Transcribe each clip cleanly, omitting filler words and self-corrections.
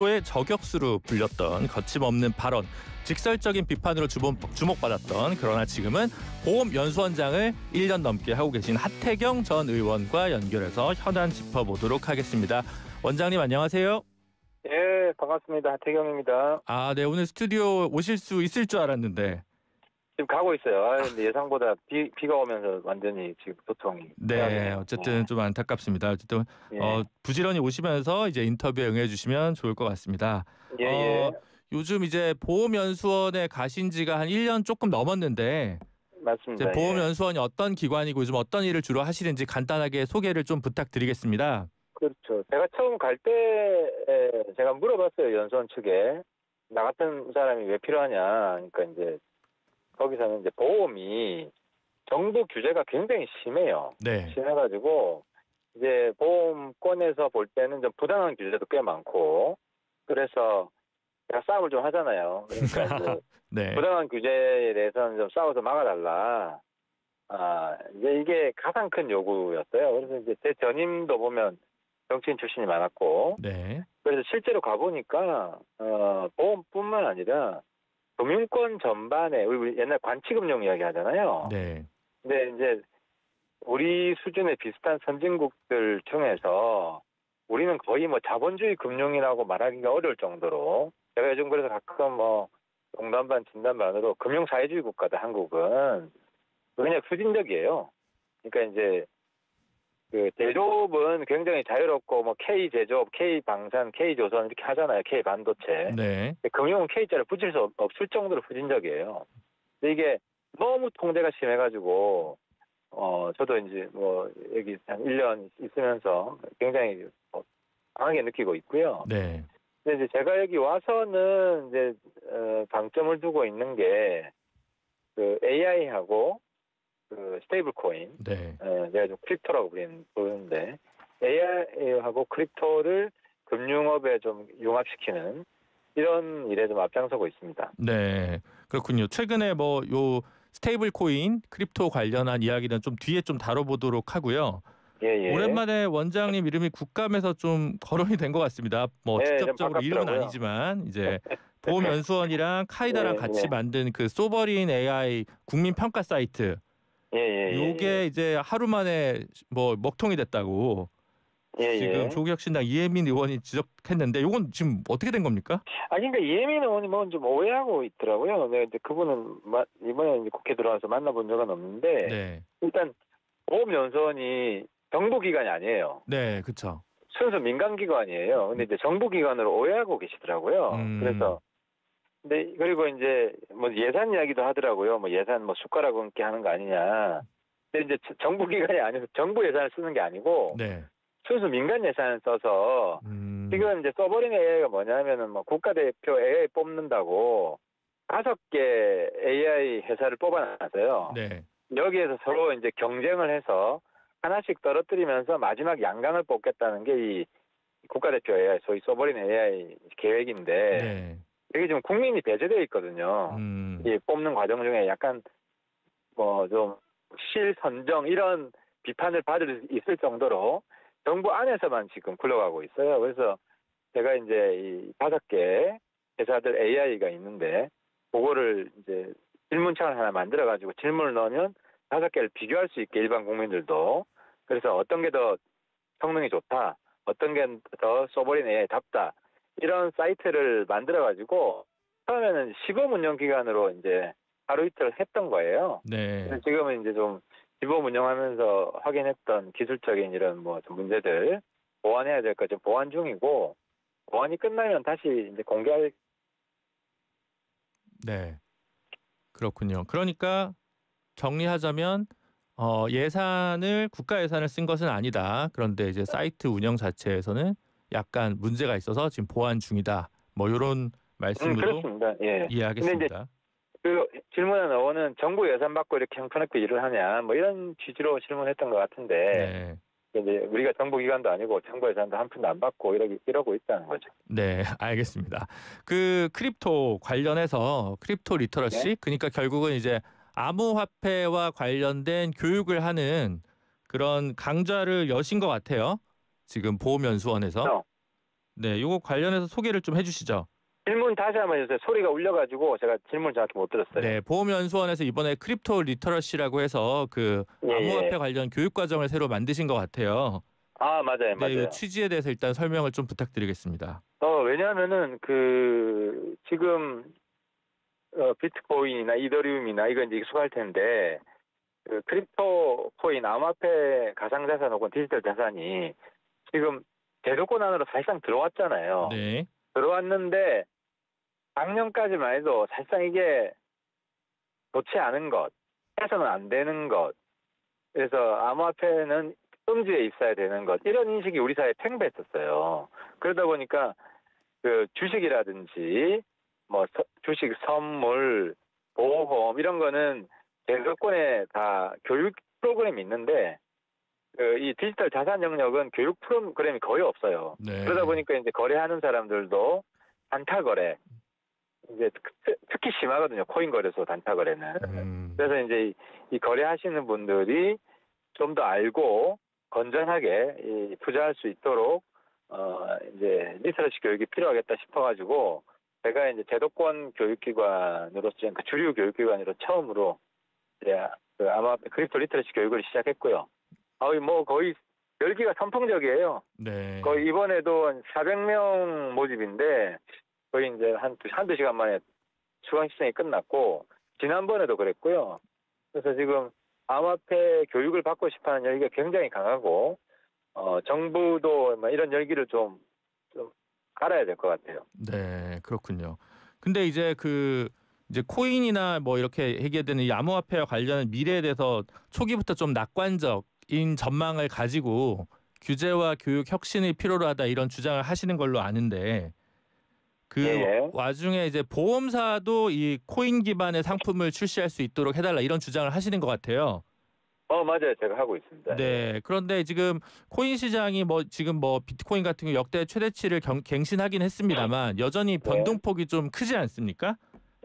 의 저격수로 불렸던 거침없는 발언, 직설적인 비판으로 주목받았던 그러나 지금은 보험연수원장을 1년 넘게 하고 계신 하태경 전 의원과 연결해서 현안 짚어보도록 하겠습니다. 원장님 안녕하세요. 예, 반갑습니다. 하태경입니다. 네, 오늘 스튜디오 오실 수 있을 줄 알았는데. 지금 가고 있어요. 근데 예상보다 비가 오면서 완전히 지금 도청이. 네, 어쨌든 좀 안타깝습니다. 어쨌든 예. 부지런히 오시면서 이제 인터뷰에 응해주시면 좋을 것 같습니다. 예, 예. 요즘 이제 보험연수원에 가신 지가 한 1년 조금 넘었는데 맞습니다. 이제 보험연수원이 어떤 기관이고 요즘 어떤 일을 주로 하시는지 간단하게 소개를 좀 부탁드리겠습니다. 그렇죠. 제가 처음 갈 때 제가 물어봤어요. 연수원 측에. 나 같은 사람이 왜 필요하냐. 그러니까 이제 거기서는 이제 보험이 정부 규제가 굉장히 심해요. 네. 심해가지고 이제 보험권에서 볼 때는 좀 부당한 규제도 꽤 많고 그래서 제가 싸움을 좀 하잖아요. 그러니까 이제 네. 부당한 규제에 대해서는 좀 싸워서 막아달라. 이제 이게 가장 큰 요구였어요. 그래서 이제 제 전임도 보면 정치인 출신이 많았고, 네. 그래서 실제로 가보니까 보험뿐만 아니라 금융권 전반에 우리 옛날 관치금융 이야기 하잖아요. 네. 근데 이제 우리 수준의 비슷한 선진국들 중에서 우리는 거의 뭐 자본주의 금융이라고 말하기가 어려울 정도로 제가 요즘 그래서 가끔 뭐 농담반 진담반으로 금융사회주의 국가다 한국은 그냥 후진적이에요. 그러니까 이제 그 제조업은 굉장히 자유롭고 뭐 K 제조업, K 방산, K 조선 이렇게 하잖아요. K 반도체. 네. 금융은 K자를 붙일 수 없을 정도로 후진적이에요. 근데 이게 너무 통제가 심해가지고 저도 이제 뭐 여기 한 1년 있으면서 굉장히 강하게 느끼고 있고요. 네. 근데 이제 제가 여기 와서는 이제 방점을 두고 있는 게 그 AI하고 그 스테이블 코인, 네. 내가 좀 크립토라고 부르는데 AI하고 크립토를 금융업에 좀 융합시키는 이런 일에 좀 앞장서고 있습니다. 네. 그렇군요. 최근에 뭐 요 스테이블 코인, 크립토 관련한 이야기는 좀 뒤에 좀 다뤄보도록 하고요. 예, 예. 오랜만에 원장님 이름이 국감에서 좀 거론이 된 것 같습니다. 뭐 네, 좀 직접적으로 이름은 반갑더라고요. 아니지만 이제 보험연수원이랑 카이다랑 예, 같이 예. 만든 그 소버린 AI 국민 평가 사이트 예, 예, 예. 요게 이제 하루 만에 뭐 먹통이 됐다고 예, 지금 예. 조국혁신당 이혜민 의원이 지적했는데 요건 지금 어떻게 된 겁니까? 그러니까 이혜민 의원이 뭐 좀 오해하고 있더라고요. 근데 이제 그분은 이번에 이제 국회 들어와서 만나본 적은 없는데 네. 일단 보험연수원이 정부기관이 아니에요. 네, 그렇죠. 순수 민간기관이에요. 근데 이제 정부기관으로 오해하고 계시더라고요. 그래서 근데 그리고 이제 뭐 예산 이야기도 하더라고요. 뭐 예산 뭐 숟가락 얹기 하는 거 아니냐. 근데 이제 정부기관이 아니고 정부 예산을 쓰는 게 아니고 네. 순수 민간 예산을 써서 지금 이제 써버린 AI가 뭐냐면은 뭐 국가대표 AI 뽑는다고 5개 AI 회사를 뽑아놨어요. 네. 여기에서 서로 이제 경쟁을 해서 하나씩 떨어뜨리면서 마지막 양강을 뽑겠다는 게 이 국가대표 AI, 소위 써버린 AI 계획인데 네. 이게 지금 국민이 배제되어 있거든요. 이 뽑는 과정 중에 약간 뭐 좀 실선정 이런 비판을 받을 수 있을 정도로 정부 안에서만 지금 굴러가고 있어요. 그래서 제가 이제 이 5개 회사들 AI가 있는데 그거를 이제 질문창을 하나 만들어가지고 질문을 넣으면 5개를 비교할 수 있게 일반 국민들도 그래서 어떤 게 더 성능이 좋다, 어떤 게 더 써버린 AI답다 이런 사이트를 만들어가지고 처음에는 시범 운영 기간으로 이제 하루 이틀 했던 거예요. 네. 지금은 이제 좀 시범 운영하면서 확인했던 기술적인 이런 뭐 좀 문제들 보완해야 될 거 좀 보완 중이고 보완이 끝나면 다시 이제 공개할. 네. 그렇군요. 그러니까 정리하자면 예산을 국가 예산을 쓴 것은 아니다. 그런데 이제 사이트 운영 자체에서는 약간 문제가 있어서 지금 보완 중이다. 뭐 이런 말씀으로 그렇습니다. 예. 근데 이제 이해하겠습니다. 그 질문한 의원은 정부 예산 받고 이렇게 형편없게 일을 하냐 뭐 이런 취지로 질문했던 것 같은데 네. 이제 우리가 정부기관도 아니고 정부 예산도 한 푼도 안 받고 이러고 있다는 거죠. 네, 알겠습니다. 그 크립토 관련해서 크립토 리터러시, 네? 그러니까 결국은 이제 암호화폐와 관련된 교육을 하는 그런 강좌를 여신 것 같아요. 지금 보험연수원에서. 어. 네, 요거 관련해서 소개를 좀 해주시죠. 질문 다시 한번 해주세요. 소리가 울려가지고 제가 질문 정확히 못 들었어요. 네, 보험연수원에서 이번에 크립토 리터러시라고 해서 그 예, 암호화폐 예. 관련 교육 과정을 새로 만드신 것 같아요. 아, 맞아요, 네, 이 맞아요. 취지에 대해서 일단 설명을 좀 부탁드리겠습니다. 왜냐하면은 지금 비트코인이나 이더리움이나 이건 이제 익숙할 텐데 그 크립토 코인, 암호화폐, 가상자산 혹은 디지털 자산이 지금 제도권 안으로 사실상 들어왔잖아요. 네, 들어왔는데 작년까지만 해도 사실상 이게 좋지 않은 것, 해서는 안 되는 것, 그래서 암호화폐는 음지에 있어야 되는 것, 이런 인식이 우리 사회에 팽배했었어요. 그러다 보니까 그 주식이라든지 뭐 주식 선물, 보험 이런 거는 제도권에 다 교육 프로그램이 있는데 이 디지털 자산 영역은 교육 프로그램이 거의 없어요. 네. 그러다 보니까 이제 거래하는 사람들도 단타 거래, 이제 특히 심하거든요. 코인 거래소 단타 거래는. 그래서 이제 이 거래하시는 분들이 좀 더 알고 건전하게 투자할 수 있도록 이제 리터러시 교육이 필요하겠다 싶어가지고 제가 이제 제도권 교육기관으로서 그 주류 교육기관으로 처음으로 이제 그 암호화폐 크립토 리터러시 교육을 시작했고요. 뭐 거의 열기가 선풍적이에요. 네. 거의 이번에도 한 400명 모집인데 거의 이제 한두 시간 만에 수강 시청이 끝났고 지난번에도 그랬고요. 그래서 지금 암호화폐 교육을 받고 싶어하는 열기가 굉장히 강하고 정부도 이런 열기를 좀 알아야 될 것 같아요. 네, 그렇군요. 근데 이제 이제 코인이나 뭐 이렇게 얘기되는 이 암호화폐와 관련한 미래에 대해서 초기부터 좀 낙관적인 전망을 가지고 규제와 교육 혁신이 필요로 하다 이런 주장을 하시는 걸로 아는데 그 예. 와중에 이제 보험사도 이 코인 기반의 상품을 출시할 수 있도록 해달라 이런 주장을 하시는 것 같아요. 맞아요. 제가 하고 있습니다. 네, 그런데 지금 코인 시장이 지금 비트코인 같은 경우 역대 최대치를 갱신하긴 했습니다만 여전히 변동폭이 좀 크지 않습니까?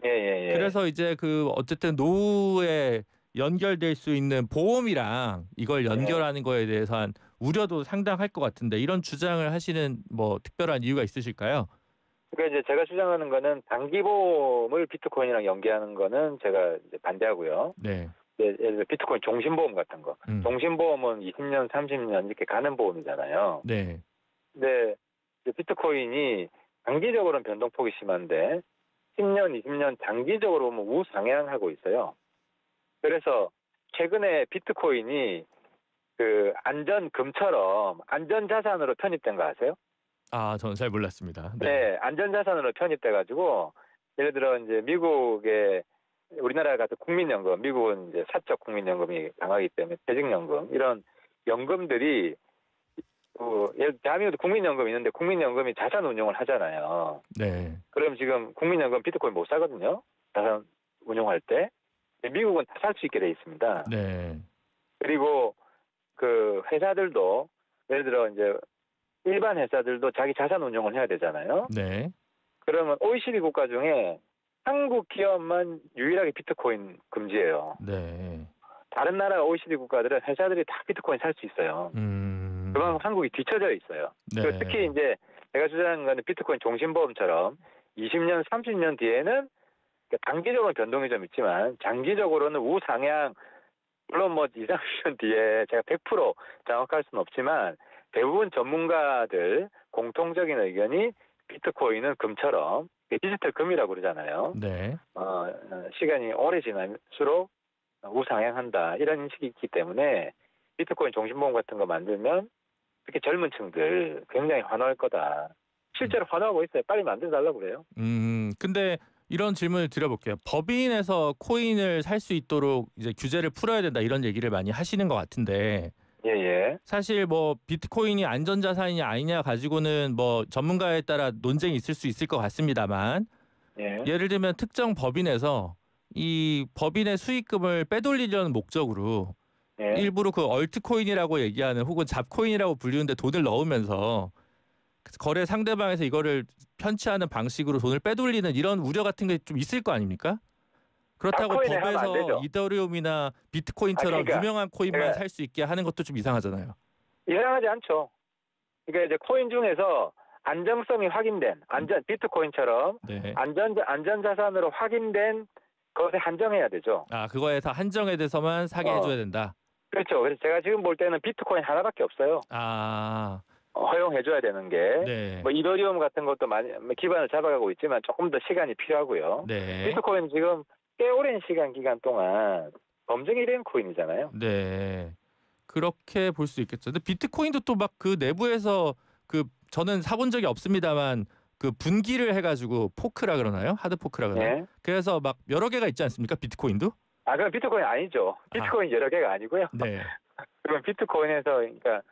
예. 그래서 이제 어쨌든 노후에 연결될 수 있는 보험이랑 이걸 연결하는 거에 대해서 한 우려도 상당할 것 같은데 이런 주장을 하시는 특별한 이유가 있으실까요? 그러니까 이제 제가 주장하는 거는 단기 보험을 비트코인이랑 연계하는 거는 제가 이제 반대하고요. 네. 예를 들어 비트코인 종신보험 같은 거. 종신보험은 20년, 30년 이렇게 가는 보험이잖아요. 네. 근데 비트코인이 단기적으로는 변동폭이 심한데 10년, 20년 장기적으로 보면 우상향하고 있어요. 그래서 최근에 비트코인이 그 안전금처럼 안전자산으로 편입된 거 아세요? 아, 저는 잘 몰랐습니다. 네, 안전자산으로 편입돼가지고 예를 들어 이제 미국의 우리나라 같은 국민연금, 미국은 이제 사적 국민연금이 강하기 때문에 퇴직연금 이런 연금들이 대한민국도 국민연금 있는데 국민연금이 자산 운용을 하잖아요. 네. 그럼 지금 국민연금 비트코인 못 사거든요. 자산 운용할 때 미국은 다 살 수 있게 돼 있습니다. 네. 그리고 그 회사들도 예를 들어 이제 일반 회사들도 자기 자산 운용을 해야 되잖아요. 네. 그러면 OECD 국가 중에 한국 기업만 유일하게 비트코인 금지예요. 네. 다른 나라 OECD 국가들은 회사들이 다 비트코인 살 수 있어요. 그만큼 한국이 뒤처져 있어요. 네. 그리고 특히 이제 제가 주장하는 거는 비트코인 종신보험처럼 20년, 30년 뒤에는 단기적으로 변동이 좀 있지만 장기적으로는 우상향, 물론 2, 30년 뒤에 제가 100% 장악할 수는 없지만 대부분 전문가들 공통적인 의견이 비트코인은 금처럼 디지털 금이라고 그러잖아요. 네. 시간이 오래 지날수록 우상향한다 이런 인식이 있기 때문에 비트코인 종신보험 같은 거 만들면 특히 젊은 층들 굉장히 환호할 거다. 실제로 환호하고 있어요. 빨리 만들어달라고 그래요. 근데 이런 질문을 드려볼게요. 법인에서 코인을 살 수 있도록 이제 규제를 풀어야 된다 이런 얘기를 많이 하시는 것 같은데 예. 사실 비트코인이 안전자산이냐 아니냐 가지고는 전문가에 따라 논쟁이 있을 수 있을 것 같습니다만 예를 들면 특정 법인에서 이 법인의 수익금을 빼돌리려는 목적으로 일부러 그 얼트코인이라고 얘기하는 혹은 잡코인이라고 불리는데 돈을 넣으면서 거래 상대방에서 이거를 편취하는 방식으로 돈을 빼돌리는 이런 우려 같은 게 좀 있을 거 아닙니까? 그렇다고 법에서 이더리움이나 비트코인처럼 유명한 코인만 살 수 있게 하는 것도 좀 이상하잖아요. 이상하지 않죠. 그러니까 이제 코인 중에서 안정성이 확인된 비트코인처럼 네. 안전 자산으로 확인된 것에 한정해야 되죠. 아, 그거에서 한정에 대해서만 사게 해줘야 된다. 그렇죠. 그래서 제가 지금 볼 때는 비트코인 하나밖에 없어요. 아, 허용해줘야 되는 게. 네. 뭐 이더리움 같은 것도 많이 기반을 잡아가고 있지만 조금 더 시간이 필요하고요. 네. 비트코인 지금 꽤 오랜 기간 동안 검증이 된 코인이잖아요. 네. 그렇게 볼 수 있겠죠. 근데 비트코인도 또 막 그 내부에서 저는 사본 적이 없습니다만 그 분기를 해가지고 포크라 그러나요? 하드 포크라 그러나요? 네. 그래서 막 여러 개가 있지 않습니까? 비트코인도? 그럼 비트코인 아니죠. 비트코인 여러 개가 아니고요. 네. 그건 비트코인에서 그러니까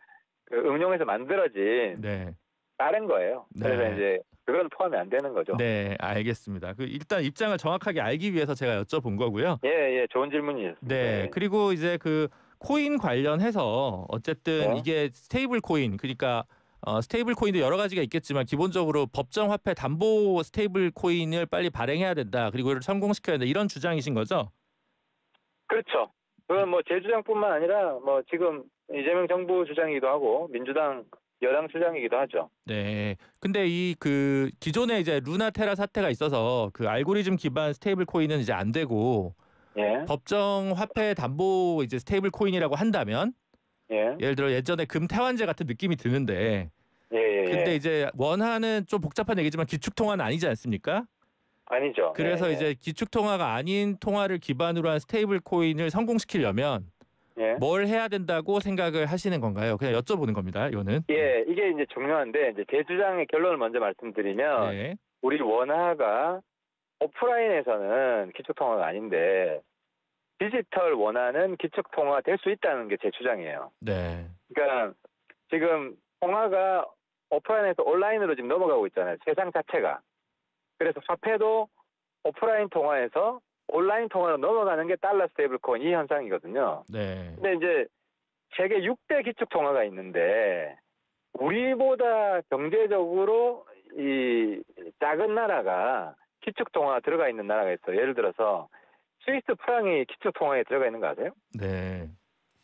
그 응용해서 만들어진 네. 다른 거예요. 그래서 네. 이제 그건 포함이 안 되는 거죠. 네, 알겠습니다. 일단 입장을 정확하게 알기 위해서 제가 여쭤본 거고요. 예, 좋은 질문이었습니다. 네, 그리고 이제 그 코인 관련해서 어쨌든 네. 이게 스테이블 코인, 그러니까 스테이블 코인도 여러 가지가 있겠지만 기본적으로 법정 화폐 담보 스테이블 코인을 빨리 발행해야 된다. 그리고 이를 성공시켜야 된다. 이런 주장이신 거죠? 그렇죠. 그건 뭐 제 주장뿐만 아니라 뭐 지금 이재명 정부 주장이기도 하고 민주당 여당 주장이기도 하죠. 네. 근데 기존에 이제 루나테라 사태가 있어서 그 알고리즘 기반 스테이블 코인은 이제 안 되고 예. 법정 화폐 담보 이제 스테이블 코인이라고 한다면 예. 예를 들어 예전에 금태환제 같은 느낌이 드는데 예. 근데 이제 원화는 좀 복잡한 얘기지만 기축통화는 아니지 않습니까? 아니죠. 그래서 예. 이제 기축통화가 아닌 통화를 기반으로 한 스테이블 코인을 성공시키려면 예. 뭘 해야 된다고 생각을 하시는 건가요? 그냥 여쭤보는 겁니다. 이거는. 예, 이게 이제 중요한데 이제 제 주장의 결론을 먼저 말씀드리면 네. 우리 원화가 오프라인에서는 기축통화가 아닌데 디지털 원화는 기축통화 될 수 있다는 게 제 주장이에요. 네. 그러니까 지금 통화가 오프라인에서 온라인으로 지금 넘어가고 있잖아요. 세상 자체가. 그래서 화폐도 오프라인 통화에서 온라인 통화로 넘어가는 게 달러 스테이블 코인 이 현상이거든요. 네. 근데 이제 세계 6대 기축 통화가 있는데 우리보다 경제적으로 이 작은 나라가 기축 통화 들어가 있는 나라가 있어요. 예를 들어서 스위스 프랑이 기축 통화에 들어가 있는 거 아세요? 네.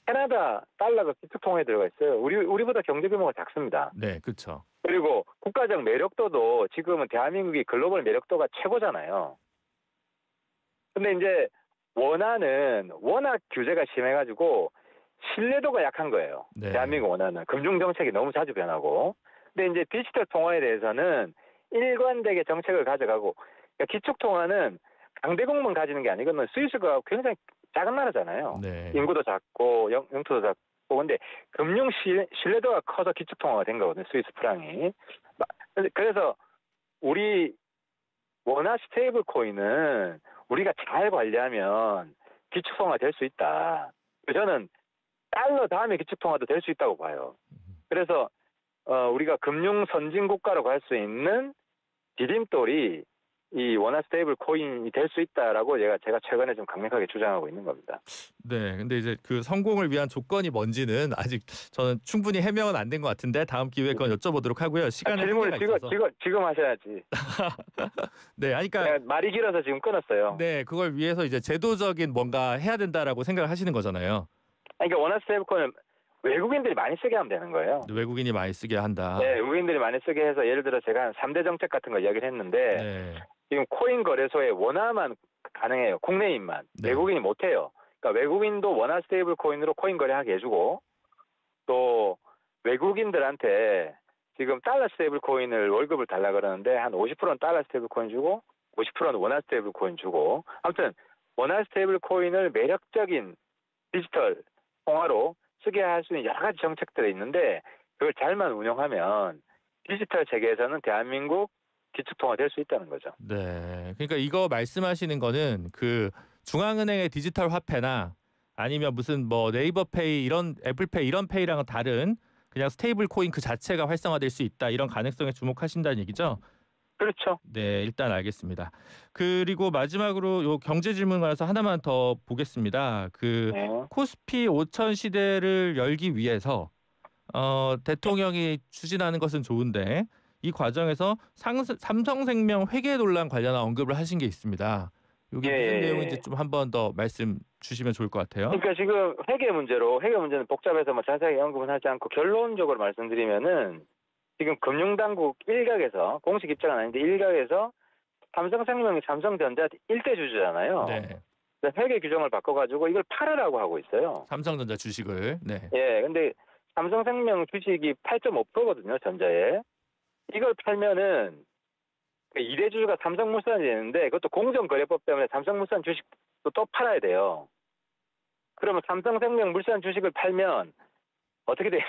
캐나다 달러가 기축 통화에 들어가 있어요. 우리보다 경제 규모가 작습니다. 네, 그렇죠. 그리고 국가적 매력도도 지금은 대한민국이 글로벌 매력도가 최고잖아요. 근데 이제 원화는 워낙 규제가 심해가지고 신뢰도가 약한 거예요. 네. 대한민국 원화는 금융 정책이 너무 자주 변하고. 근데 이제 디지털 통화에 대해서는 일관되게 정책을 가져가고 그러니까 기축 통화는 강대국만 가지는 게 아니고는 스위스가 굉장히 작은 나라잖아요. 네. 인구도 작고 영토도 작고 근데 금융 신뢰도가 커서 기축 통화가 된 거거든요. 스위스 프랑이. 그래서 우리 원화 스테이블 코인은 우리가 잘 관리하면 기축 통화 될 수 있다. 저는 달러 다음에 기축 통화도 될 수 있다고 봐요. 그래서 우리가 금융 선진 국가라고 할 수 있는 디딤돌이 이 원화 스테이블 코인이 될 수 있다라고 제가 최근에 좀 강력하게 주장하고 있는 겁니다. 네, 근데 이제 그 성공을 위한 조건이 뭔지는 아직 저는 충분히 해명은 안 된 것 같은데 다음 기회에 그건 여쭤보도록 하고요. 시간에 질문을 한계가 있어서. 지금 하셔야지. 네, 아니 그러니까 말이 길어서 지금 끊었어요. 네, 그걸 위해서 이제 제도적인 뭔가 해야 된다라고 생각을 하시는 거잖아요. 그러니까 원화 스테이블 코인은 외국인들이 많이 쓰게 하면 되는 거예요. 외국인이 많이 쓰게 한다. 네, 외국인들이 많이 쓰게 해서 예를 들어 제가 한 3대 정책 같은 거 이야기를 했는데 네. 지금 코인 거래소에 원화만 가능해요. 국내인만. 네. 외국인이 못해요. 그러니까 외국인도 원화 스테이블 코인으로 코인 거래하게 해주고 또 외국인들한테 지금 달러 스테이블 코인을 월급을 달라 그러는데 한 50%는 달러 스테이블 코인 주고 50%는 원화 스테이블 코인 주고 아무튼 원화 스테이블 코인을 매력적인 디지털 통화로 쓰게 할 수 있는 여러 가지 정책들이 있는데 그걸 잘만 운영하면 디지털 세계에서는 대한민국 기축통화 될 수 있다는 거죠. 네. 그러니까 이거 말씀하시는 거는 그 중앙은행의 디지털 화폐나 아니면 무슨 뭐 네이버페이 이런 애플페이 이런 페이랑은 다른 그냥 스테이블 코인 그 자체가 활성화될 수 있다. 이런 가능성에 주목하신다는 얘기죠? 그렇죠. 네, 일단 알겠습니다. 그리고 마지막으로 요 경제 질문 가서 하나만 더 보겠습니다. 네. 코스피 5천 시대를 열기 위해서 대통령이 추진하는 것은 좋은데 이 과정에서 삼성생명 회계 논란 관련한 언급을 하신 게 있습니다. 이게 무슨 내용인지 좀 한 번 더 말씀 주시면 좋을 것 같아요. 그러니까 지금 회계 문제는 복잡해서 뭐 자세하게 언급은 하지 않고 결론적으로 말씀드리면은 지금 금융당국 일각에서 공식 입장은 아닌데 일각에서 삼성생명이 삼성전자 1대 주주잖아요. 네. 회계 규정을 바꿔가지고 이걸 팔으라고 하고 있어요. 삼성전자 주식을. 네. 예, 근데 삼성생명 주식이 8.5%거든요, 전자에. 이걸 팔면은 2대 주주가 삼성물산이 되는데 그것도 공정거래법 때문에 삼성물산 주식도 또 팔아야 돼요. 그러면 삼성생명 물산 주식을 팔면 어떻게 되냐?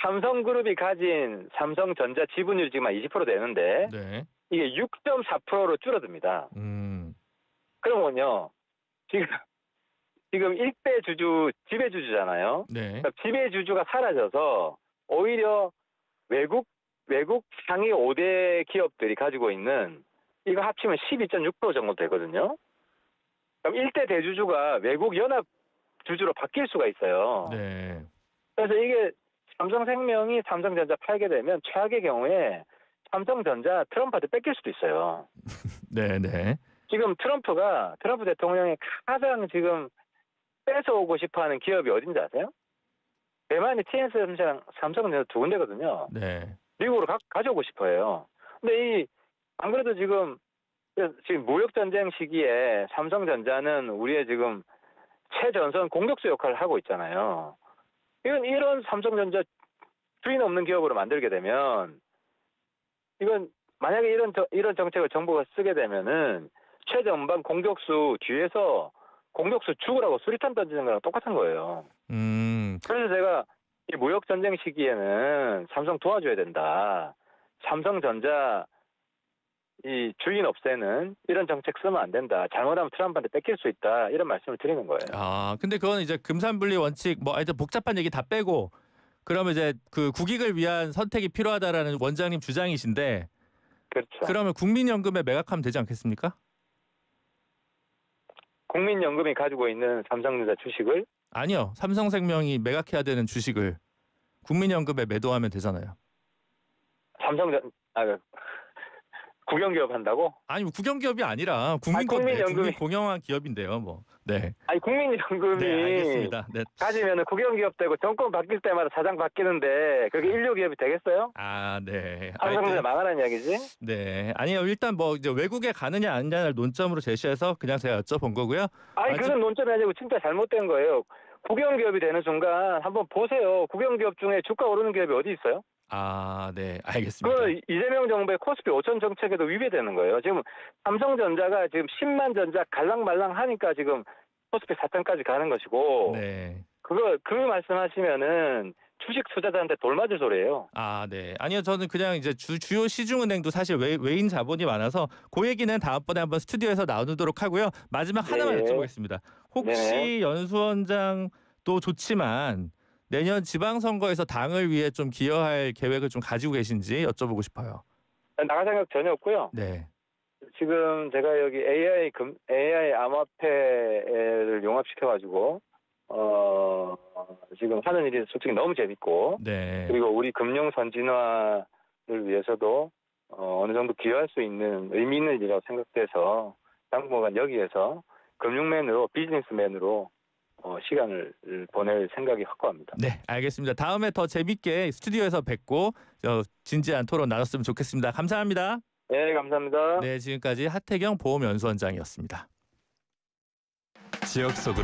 삼성그룹이 가진 삼성전자 지분율이 지금 한 20% 되는데 네. 이게 6.4%로 줄어듭니다. 그러면요, 지금 1대 주주, 지배주주잖아요. 네. 그러니까 지배주주가 사라져서 오히려 외국 상위 5대 기업들이 가지고 있는 이거 합치면 12.6% 정도 되거든요. 그럼 1대 대주주가 외국 연합 주주로 바뀔 수가 있어요. 네. 그래서 이게 삼성생명이 삼성전자 팔게 되면 최악의 경우에 삼성전자 트럼프한테 뺏길 수도 있어요. 네. 지금 트럼프 대통령이 가장 지금 뺏어오고 싶어하는 기업이 어딘지 아세요? 대만이 TSMC랑 삼성전자 두 군데거든요. 네. 미국으로 가져오고 싶어해요. 근데 안 그래도 지금 무역 전쟁 시기에 삼성전자는 우리의 지금 최전선 공격수 역할을 하고 있잖아요. 이런 삼성전자 주인 없는 기업으로 만들게 되면 이건 만약에 이런 정책을 정부가 쓰게 되면은 최전방 공격수 뒤에서 공격수 죽으라고 수리탄 던지는 거랑 똑같은 거예요. 그래서 제가 이 무역 전쟁 시기에는 삼성 도와줘야 된다. 삼성전자 이 주인 없애는 이런 정책 쓰면 안 된다. 잘못하면 트럼프한테 뺏길 수 있다. 이런 말씀을 드리는 거예요. 아, 근데 그건 이제 금산분리 원칙 하여튼 복잡한 얘기 다 빼고 그러면 이제 그 국익을 위한 선택이 필요하다라는 원장님 주장이신데 그렇죠. 그러면 국민연금에 매각하면 되지 않겠습니까? 국민연금이 가지고 있는 삼성전자 주식을? 아니요. 삼성생명이 매각해야 되는 주식을 국민연금에 매도하면 되잖아요. 국영기업 한다고? 아니 국영기업이 아니라 국민 공영한 기업인데요. 뭐. 네. 아니 국민연금이 네, 알겠습니다. 네. 가지면은 국영기업 되고 정권 바뀔 때마다 사장 바뀌는데 그게 인류기업이 되겠어요? 아, 네. 삼성전자 망하는 이야기지? 네. 아니요. 일단 이제 외국에 가느냐 아니냐를 논점으로 제시해서 그냥 제가 여쭤본 거고요. 아니 그건 논점이 아니고 진짜 잘못된 거예요. 국영기업이 되는 순간 한번 보세요. 국영기업 중에 주가 오르는 기업이 어디 있어요? 아, 네. 알겠습니다. 그 이재명 정부의 코스피 5천 정책에도 위배되는 거예요. 지금 삼성전자가 지금 10만 전자 갈랑말랑 하니까 지금 코스피 4천까지 가는 것이고 네. 그 말씀하시면은 주식 투자자한테 돌 맞을 소리예요. 아, 네. 아니요. 저는 그냥 이제 주요 시중은행도 사실 외인 자본이 많아서 그 얘기는 다음번에 한번 스튜디오에서 나누도록 하고요. 마지막 하나만 여쭤보겠습니다. 혹시 연수원장도 좋지만 내년 지방선거에서 당을 위해 좀 기여할 계획을 좀 가지고 계신지 여쭤보고 싶어요. 나갈 생각 전혀 없고요. 네. 지금 제가 여기 AI 암호화폐를 용합시켜가지고 지금 하는 일이 솔직히 너무 재밌고 네. 그리고 우리 금융 선진화를 위해서도 어느 정도 기여할 수 있는 의미 있는 일이라고 생각돼서 당분간 여기에서 금융맨으로 비즈니스맨으로 시간을 보낼 생각이 확고합니다. 네, 알겠습니다. 다음에 더 재밌게 스튜디오에서 뵙고 진지한 토론 나눴으면 좋겠습니다. 감사합니다. 네, 감사합니다. 네, 지금까지 하태경 보험연수원장이었습니다. 지역 속으로